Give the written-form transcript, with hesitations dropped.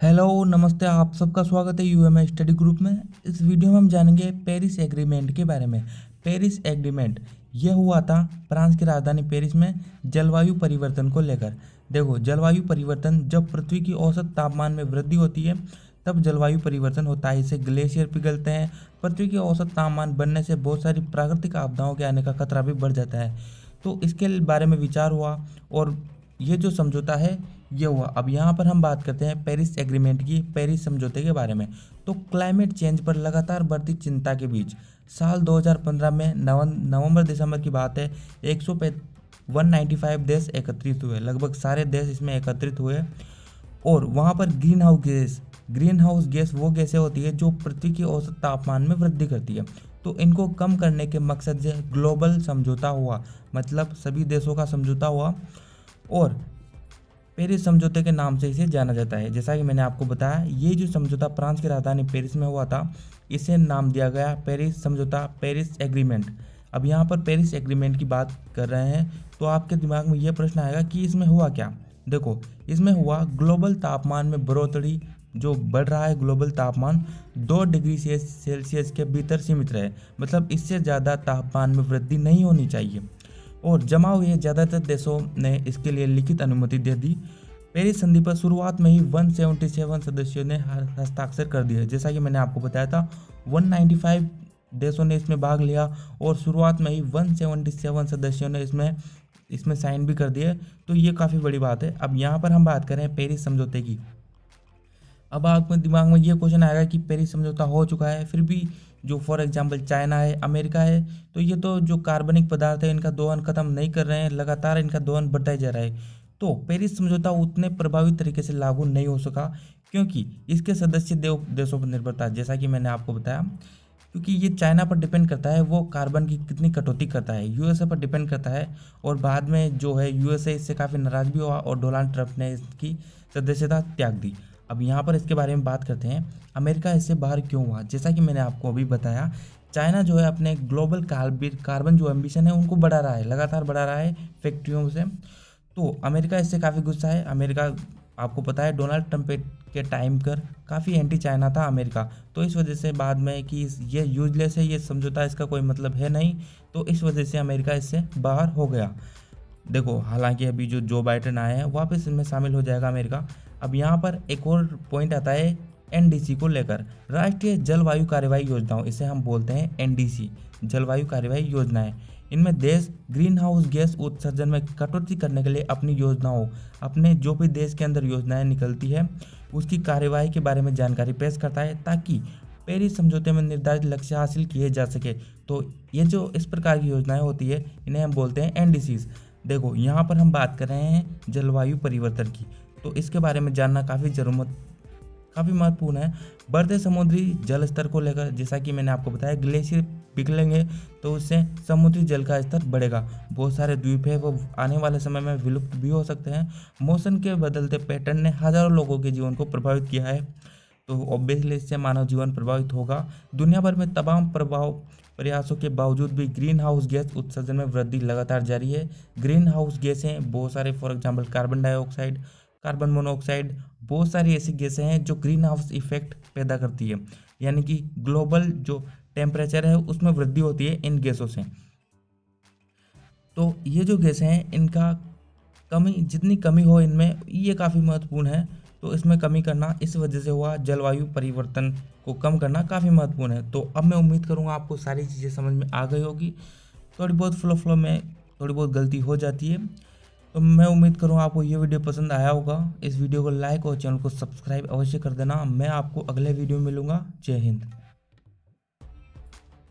Hello नमस्ते, आप सबका स्वागत है यूएमए स्टडी ग्रुप में। इस वीडियो में हम जानेंगे पेरिस एग्रीमेंट के बारे में। पेरिस एग्रीमेंट यह हुआ था फ्रांस की राजधानी पेरिस में जलवायु परिवर्तन को लेकर। देखो, जलवायु परिवर्तन जब पृथ्वी की औसत तापमान में वृद्धि होती है तब जलवायु परिवर्तन होता है। इससे ग्लेशियर पिघलते हैं। पृथ्वी की औसत तापमान बढ़ने से बहुत सारी प्राकृतिक आपदाओं के आने का खतरा भी बढ़ जाता है। तो इसके बारे में विचार हुआ और ये जो समझौता है ये हुआ। अब यहाँ पर हम बात करते हैं पेरिस एग्रीमेंट की, पेरिस समझौते के बारे में। तो क्लाइमेट चेंज पर लगातार बढ़ती चिंता के बीच साल 2015 में नवंबर दिसंबर की बात है, 195 देश एकत्रित हुए। लगभग सारे देश इसमें एकत्रित हुए और वहाँ पर ग्रीन हाउस गैस वो गैसें होती है जो पृथ्वी की औसत तापमान में वृद्धि करती है। तो इनको कम करने के मकसद से ग्लोबल समझौता हुआ, मतलब सभी देशों का समझौता हुआ और पेरिस समझौते के नाम से इसे जाना जाता है। जैसा कि मैंने आपको बताया, ये जो समझौता फ्रांस की राजधानी पेरिस में हुआ था, इसे नाम दिया गया पेरिस समझौता, पेरिस एग्रीमेंट। अब यहाँ पर पेरिस एग्रीमेंट की बात कर रहे हैं तो आपके दिमाग में ये प्रश्न आएगा कि इसमें हुआ क्या। देखो, इसमें हुआ ग्लोबल तापमान में बढ़ोतरी। जो बढ़ रहा है ग्लोबल तापमान 2 डिग्री सेल्सियस के भीतर सीमित रहे, मतलब इससे ज़्यादा तापमान में वृद्धि नहीं होनी चाहिए। और जमा हुए ज़्यादातर देशों ने इसके लिए लिखित अनुमति दे दी। पेरिस संधि पर शुरुआत में ही 177 सदस्यों ने हस्ताक्षर कर दिए। जैसा कि मैंने आपको बताया था, 195 देशों ने इसमें भाग लिया और शुरुआत में ही 177 सदस्यों ने इसमें साइन भी कर दिए। तो ये काफ़ी बड़ी बात है। अब यहाँ पर हम बात करें पेरिस समझौते की। अब आपके दिमाग में ये क्वेश्चन आएगा कि पेरिस समझौता हो चुका है, फिर भी जो फॉर एग्जांपल चाइना है, अमेरिका है, तो ये तो जो कार्बनिक पदार्थ है इनका दोहन खत्म नहीं कर रहे हैं, लगातार इनका दोहन बढ़ता ही जा रहा है। तो पेरिस समझौता उतने प्रभावी तरीके से लागू नहीं हो सका क्योंकि इसके सदस्य देशों पर निर्भर था। जैसा कि मैंने आपको बताया, क्योंकि ये चाइना पर डिपेंड करता है वो कार्बन की कितनी कटौती करता है, यूएसए पर डिपेंड करता है। और बाद में जो है यूएसए इससे काफ़ी नाराज़ भी हुआ और डोनाल्ड ट्रंप ने इसकी सदस्यता त्याग दी। अब यहाँ पर इसके बारे में बात करते हैं, अमेरिका इससे बाहर क्यों हुआ। जैसा कि मैंने आपको अभी बताया, चाइना जो है अपने ग्लोबल कार्बन जो एम्बिशन है उनको बढ़ा रहा है, लगातार बढ़ा रहा है फैक्ट्रियों से। तो अमेरिका इससे काफ़ी गुस्सा है। अमेरिका, आपको पता है, डोनाल्ड ट्रंप के टाइम पर काफ़ी एंटी चाइना था अमेरिका। तो इस वजह से बाद में कि ये यूजलेस है, ये समझौता, इसका कोई मतलब है नहीं, तो इस वजह से अमेरिका इससे बाहर हो गया। देखो, हालांकि अभी जो जो बाइडेन आए हैं वापस इनमें शामिल हो जाएगा अमेरिका। अब यहाँ पर एक और पॉइंट आता है एनडीसी को लेकर, राष्ट्रीय जलवायु कार्यवाही योजनाओं, इसे हम बोलते हैं एनडीसी, जलवायु कार्यवाही योजनाएं। इनमें देश ग्रीन हाउस गैस उत्सर्जन में कटौती करने के लिए अपनी योजनाओं, अपने जो भी देश के अंदर योजनाएं निकलती है उसकी कार्यवाही के बारे में जानकारी पेश करता है ताकि पेरिस समझौते में निर्धारित लक्ष्य हासिल किए जा सके। तो ये जो इस प्रकार की योजनाएं होती है इन्हें हम बोलते हैं एनडीसीज। देखो, यहाँ पर हम बात कर रहे हैं जलवायु परिवर्तन की, तो इसके बारे में जानना काफ़ी महत्वपूर्ण है। बढ़ते समुद्री जल स्तर को लेकर, जैसा कि मैंने आपको बताया, ग्लेशियर पिघलेंगे तो उससे समुद्री जल का स्तर बढ़ेगा। बहुत सारे द्वीप है वो आने वाले समय में विलुप्त भी हो सकते हैं। मौसम के बदलते पैटर्न ने हजारों लोगों के जीवन को प्रभावित किया है, तो ऑब्वियसली इससे मानव जीवन प्रभावित होगा। दुनिया भर में तमाम प्रयासों के बावजूद भी ग्रीन हाउस गैस उत्सर्जन में वृद्धि लगातार जारी है। ग्रीन हाउस गैसें बहुत सारे, for example carbon dioxide, carbon monoxide, बहुत सारी ऐसी गैसें हैं जो ग्रीन हाउस इफेक्ट पैदा करती है, यानी कि ग्लोबल जो टेम्परेचर है उसमें वृद्धि होती है इन गैसों से। तो ये जो गैसें हैं इनका जितनी कमी हो इनमें, ये काफ़ी महत्वपूर्ण है। तो इसमें कमी करना इस वजह से हुआ, जलवायु परिवर्तन को कम करना काफ़ी महत्वपूर्ण है। तो अब मैं उम्मीद करूँगा आपको सारी चीज़ें समझ में आ गई होगी। थोड़ी बहुत फ्लो में थोड़ी बहुत गलती हो जाती है। तो मैं उम्मीद करूँ आपको ये वीडियो पसंद आया होगा। इस वीडियो को लाइक और चैनल को सब्सक्राइब अवश्य कर देना। मैं आपको अगले वीडियो में मिलूँगा। जय हिंद।